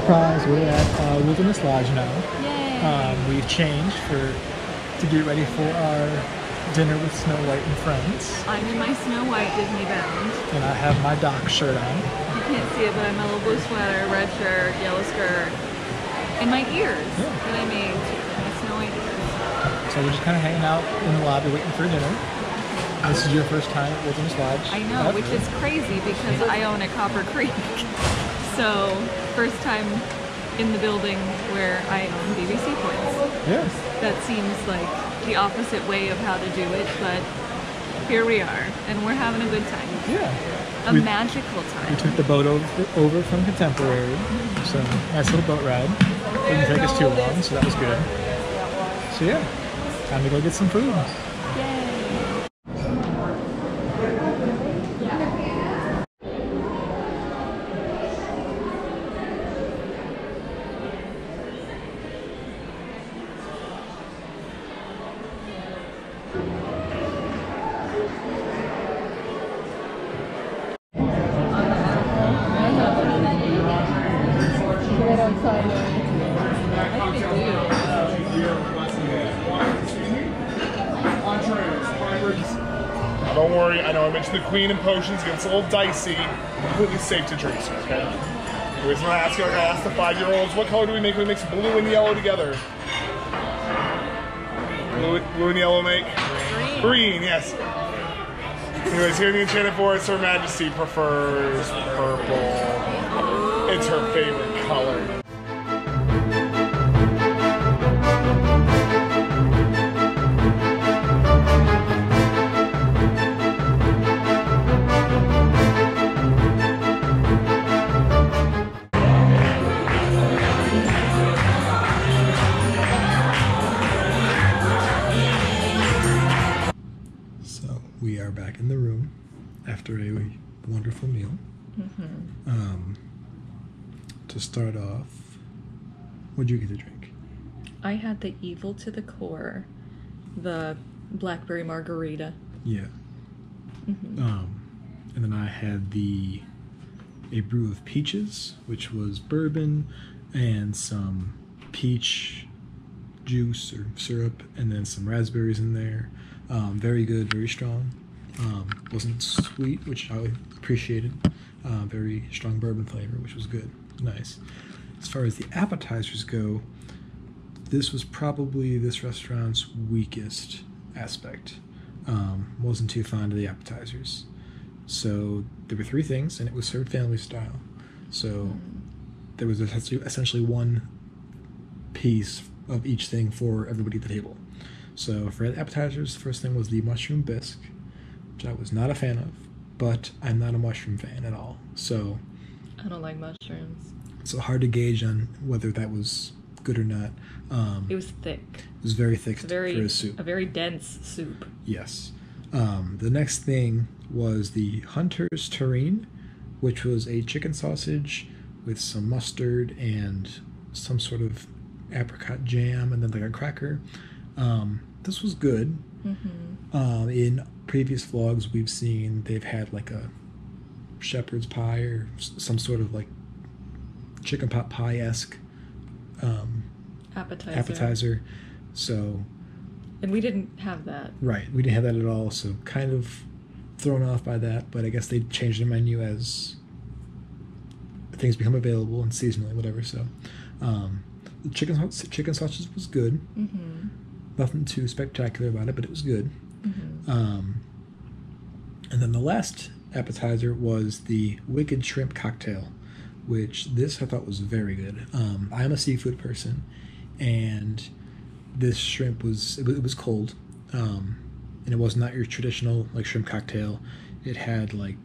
Surprise, we're at Wilderness Lodge now. Yay! We've changed to get ready for our dinner with Snow White and friends. I'm in my Snow White Disney bound. And I have my Doc shirt on. You can't see it, but I'm a little blue sweater, red shirt, yellow skirt, and my ears that I made, my Snow White ears. So we're just kind of hanging out in the lobby waiting for dinner. This is your first time at Wilderness Lodge. I know, which is crazy because I own a Copper Creek. So, first time in the building where I own BBC points. Yes. That seems like the opposite way of how to do it, but here we are, and we're having a good time. Yeah. A magical time. We took the boat over from Contemporary, so nice little boat ride. Didn't take us too long, so that was good. So yeah, time to go get some food. Yay! Don't worry, I know I mentioned the Queen and potions, gets a little dicey. Completely safe to drink, okay? The reason I ask you, like I asked the 5-year-olds, what color do we make? We mix blue and yellow together. Blue and yellow make? Green, yes. Anyways, here in the Enchanted Forest, Her Majesty prefers purple. It's her favorite color. We are back in the room after a wonderful meal. To start off, what did you get to drink? I had the Evil to the Core, the blackberry margarita. Yeah. And then I had a brew of peaches, which was bourbon and some peach juice or syrup, and then some raspberries in there. Very good, very strong. Wasn't sweet, which I appreciated. Very strong bourbon flavor, which was good. Nice. As far as the appetizers go, this was probably this restaurant's weakest aspect. Wasn't too fond of the appetizers. So there were 3 things, and it was served family style. So there was essentially one piece of each thing for everybody at the table. So for the appetizers, the first thing was the mushroom bisque, which I was not a fan of, but I'm not a mushroom fan at all. So I don't like mushrooms. So hard to gauge on whether that was good or not. It was thick. It was very thick for a soup. A very dense soup. Yes. The next thing was the Hunter's Terrine, which was a chicken sausage with some mustard and some sort of apricot jam and then like a cracker. This was good. In previous vlogs we've seen they've had like a shepherd's pie or some sort of like chicken pot pie-esque appetizer. So, and we didn't have that. Right, we didn't have that at all, so kind of thrown off by that, but I guess they changed the menu as things become available and seasonally, whatever. So the chicken sausage was good. Nothing too spectacular about it, but it was good. And then the last appetizer was the Wicked Shrimp Cocktail, which this I thought was very good. I'm a seafood person, and this shrimp was cold, and it was not your traditional like shrimp cocktail. It had like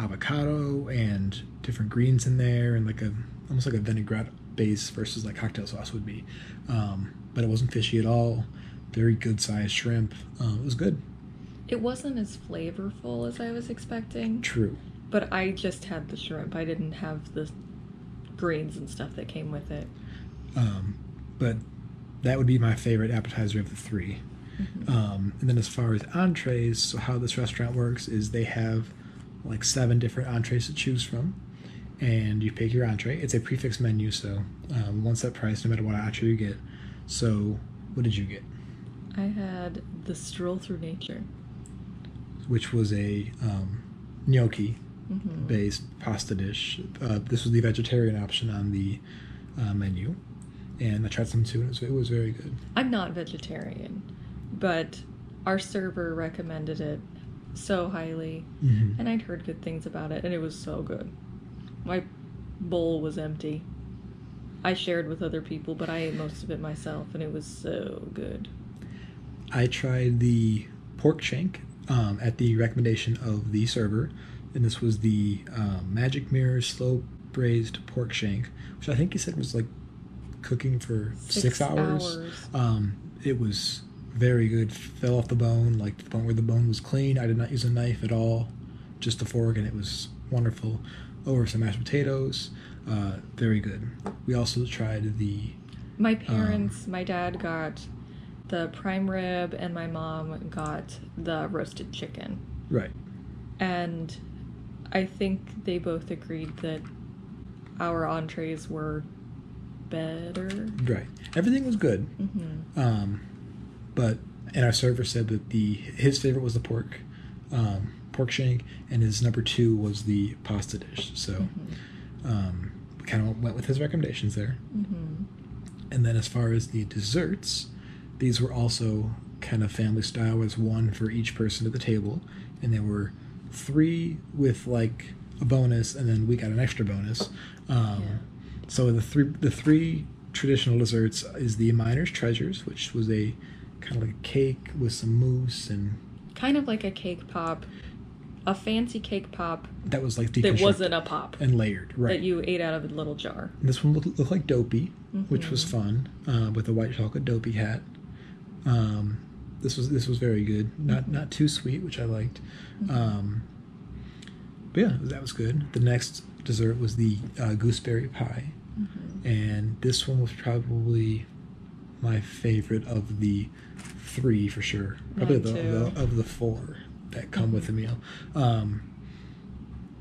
avocado and different greens in there, and like almost like a vinaigrette base versus like cocktail sauce would be. But it wasn't fishy at all. Very good sized shrimp. It was good. It wasn't as flavorful as I was expecting. True. But I just had the shrimp. I didn't have the greens and stuff that came with it. But that would be my favorite appetizer of the three. And then as far as entrees, so how this restaurant works is they have like 7 different entrees to choose from, and you pick your entree. It's a prefix menu, so one set price no matter what entree you get. So what did you get? I had the Stroll Through Nature, which was a gnocchi based pasta dish. This was the vegetarian option on the menu, and I tried some too, and it was very good. I'm not vegetarian, but our server recommended it so highly, and I'd heard good things about it, and it was so good. My bowl was empty. I shared with other people, but I ate most of it myself, and it was so good. I tried the pork shank at the recommendation of the server, and this was the Magic Mirror slow braised pork shank, which I think he said was like cooking for 6 hours. It was very good. Fell off the bone, like the bone where the bone was clean. I did not use a knife at all, just a fork, and it was wonderful. Over some mashed potatoes. Very good. We also tried the... My parents, my dad got the prime rib, and my mom got the roasted chicken. Right. And I think they both agreed that our entrees were better. Right. Everything was good. But and our server said that his favorite was the pork shank, and his number 2 was the pasta dish. So we kind of went with his recommendations there. And then as far as the desserts, these were also kind of family style. With one for each person at the table, and there were 3 with like a bonus, and then we got an extra bonus. So the three traditional desserts is the Miner's Treasures, which was a kind of like a cake with some mousse and kind of like a cake pop, a fancy cake pop that was like that wasn't a pop and layered, right? That you ate out of a little jar. And this one looked like Dopey, which was fun, with a white chocolate Dopey hat. This was very good, not too sweet, which I liked. But yeah, that was good. The next dessert was the gooseberry pie, and this one was probably my favorite of the 3 for sure. Probably of the 4 that come with the meal.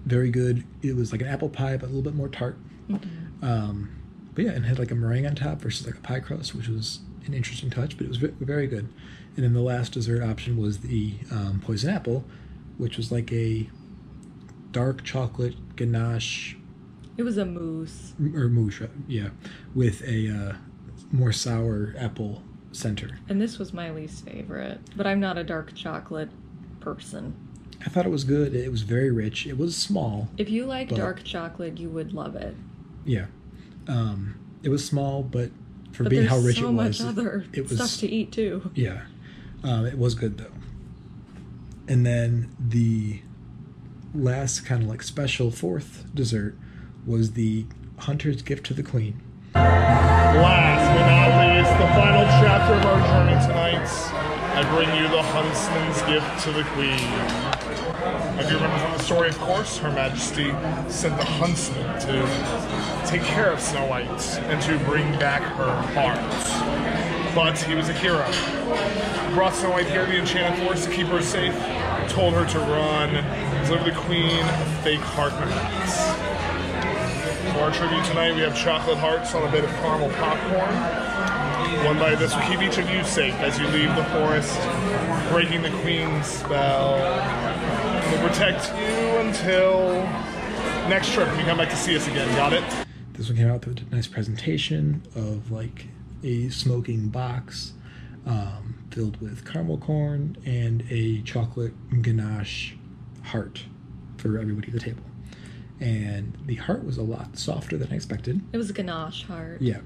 Very good. It was like an apple pie, but a little bit more tart. But yeah, and had like a meringue on top versus like a pie crust, which was an interesting touch, but it was very good. And then the last dessert option was the poison apple, which was like a dark chocolate ganache. It was a mousse. Or mousse, yeah, with a more sour apple center. And this was my least favorite, but I'm not a dark chocolate person. I thought it was good. It was very rich. It was small. If you like dark chocolate, you would love it. Yeah. It was small, but being how rich it was, there's so much other stuff to eat too. Yeah. It was good though. And then the last kind of like special 4th dessert was the Hunter's Gift to the Queen. Last but not least, the final chapter of our journey tonight, I bring you the Huntsman's Gift to the Queen. If you remember from the story, of course, Her Majesty sent the huntsman to take care of Snow White and to bring back her heart. But he was a hero. He brought Snow White here to the Enchanted Forest to keep her safe, told her to run, deliver the Queen a fake heart perhaps. For our tribute tonight, we have chocolate hearts on a bit of caramel popcorn. One bite of this will keep each of you safe as you leave the forest, breaking the Queen's spell. It will protect you until next trip when you come back to see us again. Got it? This one came out with a nice presentation of like a smoking box filled with caramel corn and a chocolate ganache heart for everybody at the table. And the heart was a lot softer than I expected. It was a ganache heart. Yeah.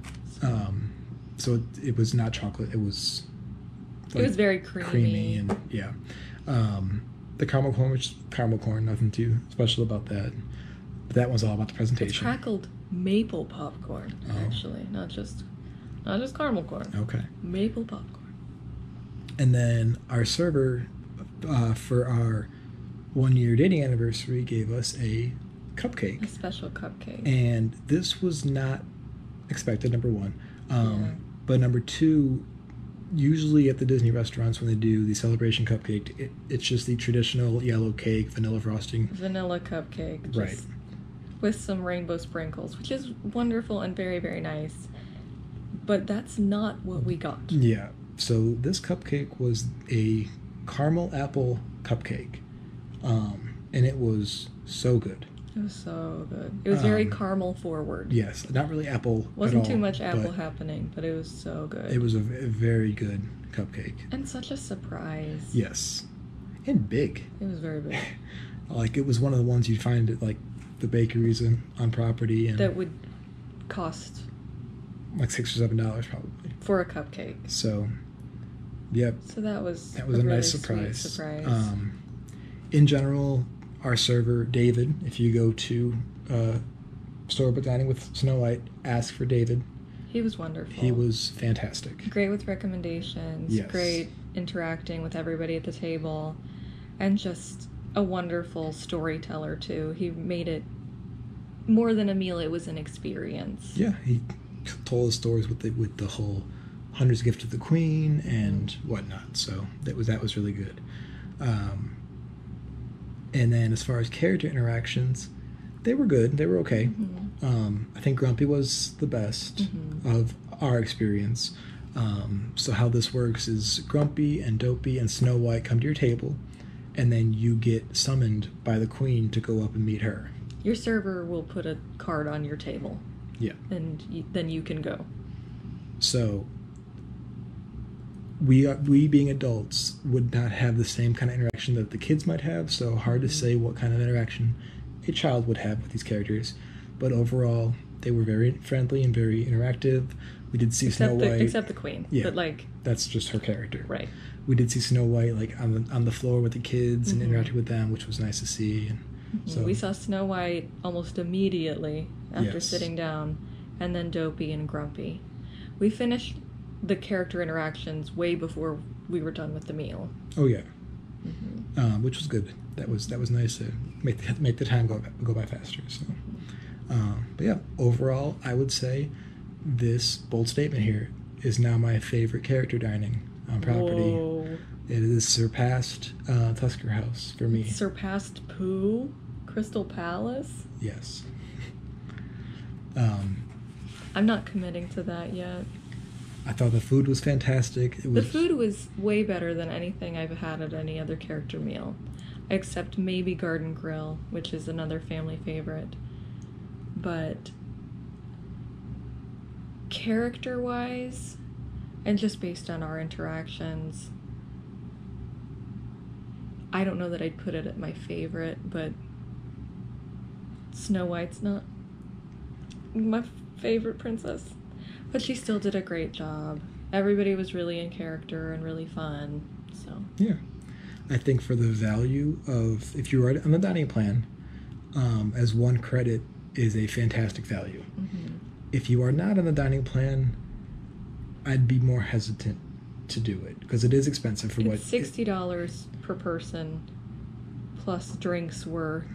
So it was not chocolate. It was like it was very creamy. And yeah. the caramel corn, which is caramel corn, nothing too special about that. But that one's all about the presentation. It's crackled maple popcorn, actually, not just caramel corn. Okay. Maple popcorn. And then our server, for our 1-year dating anniversary, gave us a cupcake. A special cupcake. And this was not expected, number one. But number two, usually at the Disney restaurants when they do the celebration cupcake, it's just the traditional yellow cake, vanilla frosting. Vanilla cupcake. Right. With some rainbow sprinkles, which is wonderful and very, very nice. But that's not what we got. Yeah. So this cupcake was a caramel apple cupcake. And it was so good. It was so good. It was very caramel forward. Yes, not really apple. Wasn't at all, too much apple happening, but it was so good. It was a very good cupcake. And such a surprise. Yes, and big. It was very big. Like it was one of the ones you'd find at like the bakeries on property, and that would cost like $6 or $7 probably for a cupcake. So, yep. So that was a really nice surprise. In general, our server, David, if you go to Storybook Dining with Snow White, ask for David. He was wonderful. He was fantastic. Great with recommendations. Yes. Great interacting with everybody at the table. And just a wonderful storyteller, too. He made it more than a meal. It was an experience. Yeah, he told us stories with the whole 100's Gift to the Queen and whatnot. So that was really good. And then as far as character interactions, they were good. They were okay. I think Grumpy was the best of our experience. So how this works is Grumpy and Dopey and Snow White come to your table, and then you get summoned by the Queen to go up and meet her. Your server will put a card on your table. Yeah. And then you can go. So we being adults would not have the same kind of interaction that the kids might have, so hard to say what kind of interaction a child would have with these characters. But overall, they were very friendly and very interactive. We did see Snow White. Except the Queen. Yeah, but like that's just her character. Right. We did see Snow White like on the floor with the kids and interacting with them, which was nice to see. And so we saw Snow White almost immediately after sitting down, and then Dopey and Grumpy. We finished the character interactions way before we were done with the meal. Oh yeah, which was good. That was nice to make the time go by faster. So, but yeah, overall, I would say this bold statement here is now my favorite character dining on property. Whoa. It has surpassed Tusker House for me. Surpassed Pooh, Crystal Palace. Yes. I'm not committing to that yet. I thought the food was fantastic. The food was way better than anything I've had at any other character meal, except maybe Garden Grill, which is another family favorite. But character-wise, and just based on our interactions, I don't know that I'd put it at my favorite, but Snow White's not my favorite princess. But she still did a great job. Everybody was really in character and really fun. So yeah, I think for the value of, if you were on the dining plan, as one credit is a fantastic value. If you are not on the dining plan, I'd be more hesitant to do it because it is expensive for it's $60 per person, plus drinks were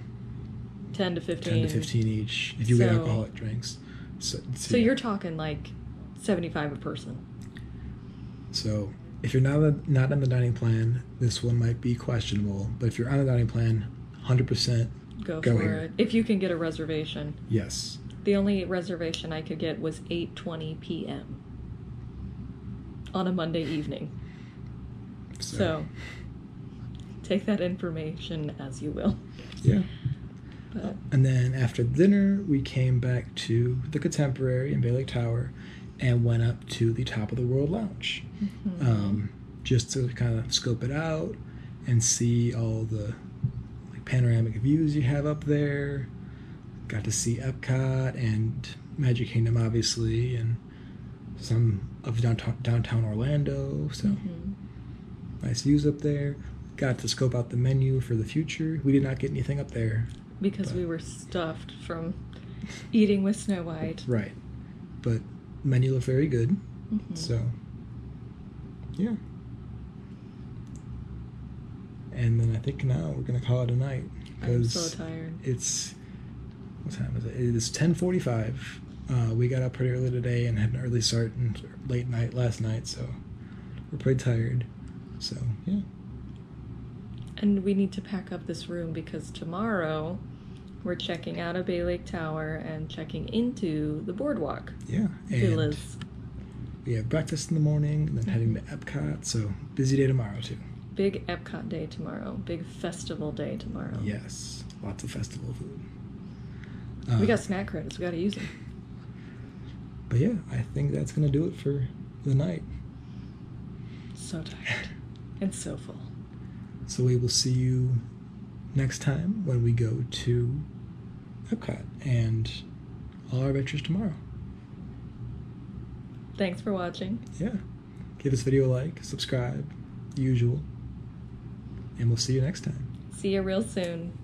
10 to 15. 10 to 15 each if you get alcoholic drinks. So you're talking like $75 a person. So if you're not on the dining plan, this one might be questionable. But if you're on the dining plan, 100% go for here. it. If you can get a reservation. Yes. The only reservation I could get was 8:20 p.m. on a Monday evening. So take that information as you will. Yeah. But and then after dinner, we came back to the Contemporary in Bay Lake Tower and went up to the Top of the World Lounge, just to kind of scope it out and see all the panoramic views you have up there. Got to see Epcot and Magic Kingdom, obviously, and some of downtown Orlando. So nice views up there. got to scope out the menu for the future. We did not get anything up there. Because we were stuffed from eating with Snow White. Right. But menu looked very good. Mm-hmm. So, yeah. And then I think now we're going to call it a night. I'm so tired. It's... What time is it? It is 10:45. We got up pretty early today and had an early start and late night last night, so we're pretty tired. So, yeah. And we need to pack up this room because tomorrow we're checking out of Bay Lake Tower and checking into the boardwalk. Yeah. And villas. we have breakfast in the morning and then heading to Epcot, so busy day tomorrow too. Big Epcot day tomorrow. Big festival day tomorrow. Yes. Lots of festival food. We got snack credits. We got to use them. But yeah, I think that's going to do it for the night. So tired. And so full. So we will see you next time when we go to Epcot and all our adventures tomorrow. Thanks for watching. Yeah. Give this video a like, subscribe, the usual. And we'll see you next time. See you real soon.